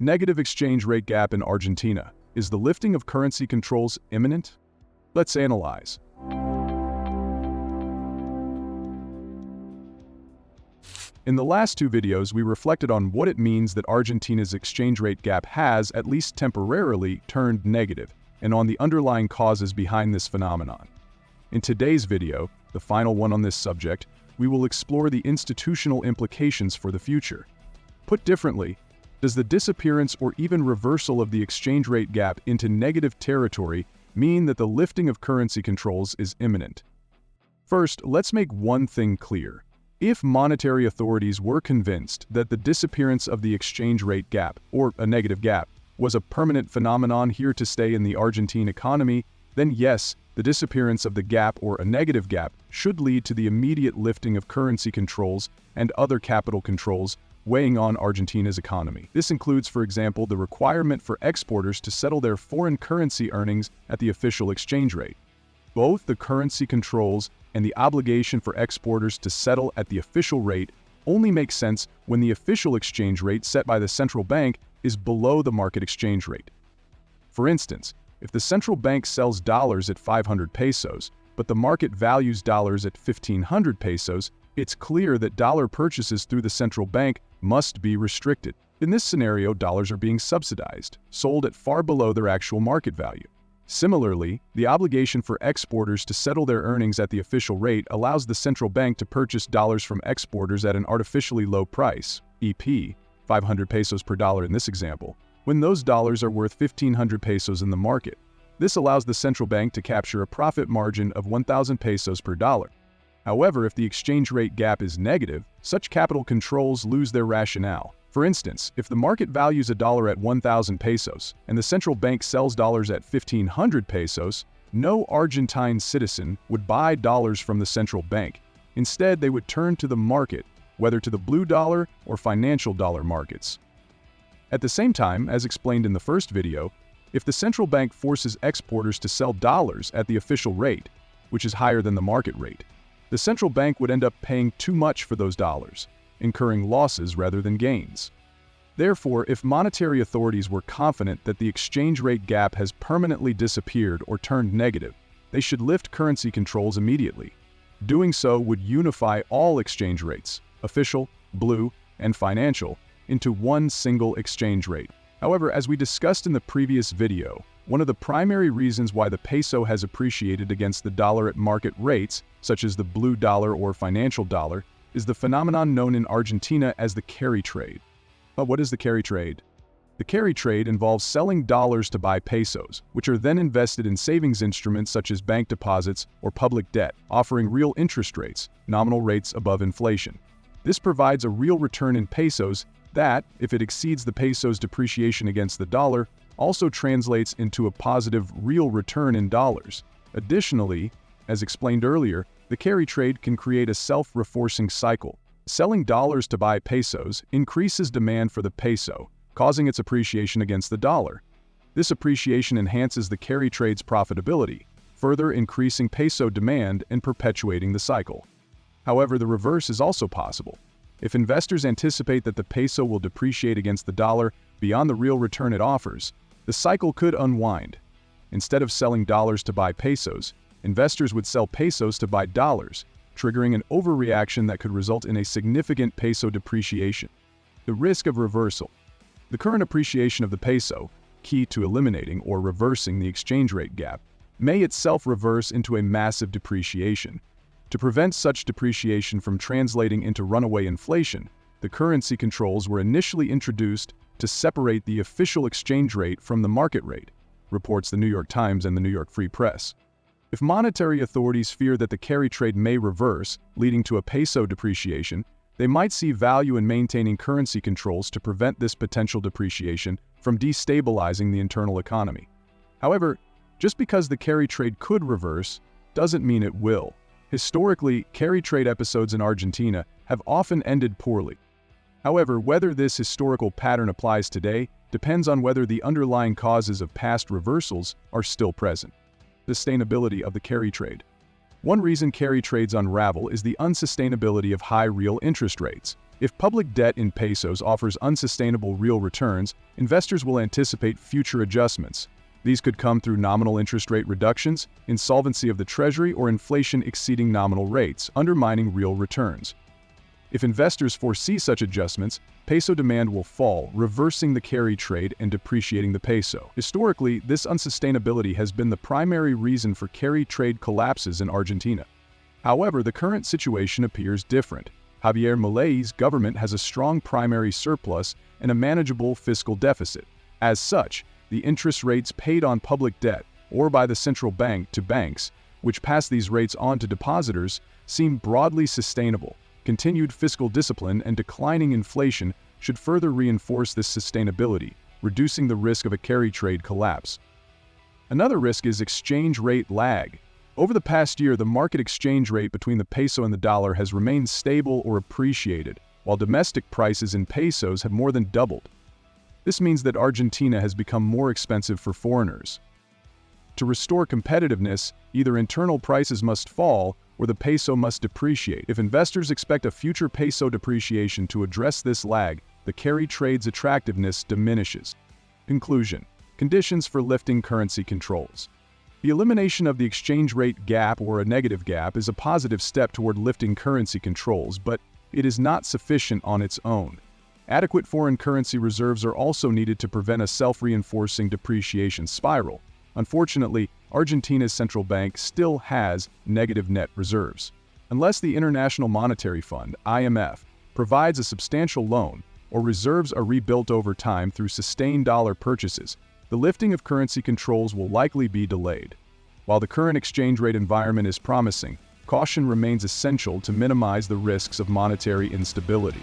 Negative exchange rate gap in Argentina. Is the lifting of currency controls imminent? Let's analyze. In the last two videos, we reflected on what it means that Argentina's exchange rate gap has, at least temporarily, turned negative, and on the underlying causes behind this phenomenon. In today's video, the final one on this subject, we will explore the institutional implications for the future. Put differently, does the disappearance or even reversal of the exchange rate gap into negative territory mean that the lifting of currency controls is imminent? First, let's make one thing clear. If monetary authorities were convinced that the disappearance of the exchange rate gap, or a negative gap, was a permanent phenomenon here to stay in the Argentine economy, then yes, the disappearance of the gap or a negative gap should lead to the immediate lifting of currency controls and other capital controls weighing on Argentina's economy. This includes, for example, the requirement for exporters to settle their foreign currency earnings at the official exchange rate. Both the currency controls and the obligation for exporters to settle at the official rate only make sense when the official exchange rate set by the central bank is below the market exchange rate. For instance, if the central bank sells dollars at 500 pesos, but the market values dollars at 1,500 pesos, it's clear that dollar purchases through the central bank must be restricted. In this scenario, dollars are being subsidized, sold at far below their actual market value. Similarly, the obligation for exporters to settle their earnings at the official rate allows the central bank to purchase dollars from exporters at an artificially low price, e.g., 500 pesos per dollar in this example, when those dollars are worth 1,500 pesos in the market. This allows the central bank to capture a profit margin of 1,000 pesos per dollar. However, if the exchange rate gap is negative, such capital controls lose their rationale. For instance, if the market values a dollar at 1,000 pesos and the central bank sells dollars at 1,500 pesos, no Argentine citizen would buy dollars from the central bank. Instead, they would turn to the market, whether to the blue dollar or financial dollar markets. At the same time, as explained in the first video, if the central bank forces exporters to sell dollars at the official rate, which is higher than the market rate, the central bank would end up paying too much for those dollars, incurring losses rather than gains. Therefore, if monetary authorities were confident that the exchange rate gap has permanently disappeared or turned negative, they should lift currency controls immediately. Doing so would unify all exchange rates, official, blue, and financial, into one single exchange rate. However, as we discussed in the previous video, one of the primary reasons why the peso has appreciated against the dollar at market rates, such as the blue dollar or financial dollar, is the phenomenon known in Argentina as the carry trade. But what is the carry trade? The carry trade involves selling dollars to buy pesos, which are then invested in savings instruments such as bank deposits or public debt, offering real interest rates, nominal rates above inflation. This provides a real return in pesos that, if it exceeds the peso's depreciation against the dollar, also translates into a positive real return in dollars. Additionally, as explained earlier, the carry trade can create a self-reinforcing cycle. Selling dollars to buy pesos increases demand for the peso, causing its appreciation against the dollar. This appreciation enhances the carry trade's profitability, further increasing peso demand and perpetuating the cycle. However, the reverse is also possible. If investors anticipate that the peso will depreciate against the dollar beyond the real return it offers, the cycle could unwind. Instead of selling dollars to buy pesos, investors would sell pesos to buy dollars, triggering an overreaction that could result in a significant peso depreciation. The risk of reversal. The current appreciation of the peso, key to eliminating or reversing the exchange rate gap, may itself reverse into a massive depreciation. To prevent such depreciation from translating into runaway inflation, the currency controls were initially introduced to separate the official exchange rate from the market rate, reports the New York Times and the New York Free Press. If monetary authorities fear that the carry trade may reverse, leading to a peso depreciation, they might see value in maintaining currency controls to prevent this potential depreciation from destabilizing the internal economy. However, just because the carry trade could reverse doesn't mean it will. Historically, carry trade episodes in Argentina have often ended poorly. However, whether this historical pattern applies today depends on whether the underlying causes of past reversals are still present. Sustainability of the carry trade. One reason carry trades unravel is the unsustainability of high real interest rates. If public debt in pesos offers unsustainable real returns, investors will anticipate future adjustments. These could come through nominal interest rate reductions, insolvency of the Treasury, or inflation exceeding nominal rates, undermining real returns. If investors foresee such adjustments, peso demand will fall, reversing the carry trade and depreciating the peso. Historically, this unsustainability has been the primary reason for carry trade collapses in Argentina. However, the current situation appears different. Javier Milei's government has a strong primary surplus and a manageable fiscal deficit. As such, the interest rates paid on public debt, or by the central bank to banks, which pass these rates on to depositors, seem broadly sustainable. Continued fiscal discipline and declining inflation should further reinforce this sustainability, reducing the risk of a carry trade collapse. Another risk is exchange rate lag. Over the past year, the market exchange rate between the peso and the dollar has remained stable or appreciated, while domestic prices in pesos have more than doubled. This means that Argentina has become more expensive for foreigners. To restore competitiveness, either internal prices must fall or the peso must depreciate. If investors expect a future peso depreciation to address this lag, the carry trade's attractiveness diminishes. Conclusion: conditions for lifting currency controls. The elimination of the exchange rate gap or a negative gap is a positive step toward lifting currency controls, but it is not sufficient on its own. Adequate foreign currency reserves are also needed to prevent a self-reinforcing depreciation spiral. Unfortunately, Argentina's central bank still has negative net reserves. Unless the International Monetary Fund, IMF, provides a substantial loan, or reserves are rebuilt over time through sustained dollar purchases, the lifting of currency controls will likely be delayed. While the current exchange rate environment is promising, caution remains essential to minimize the risks of monetary instability.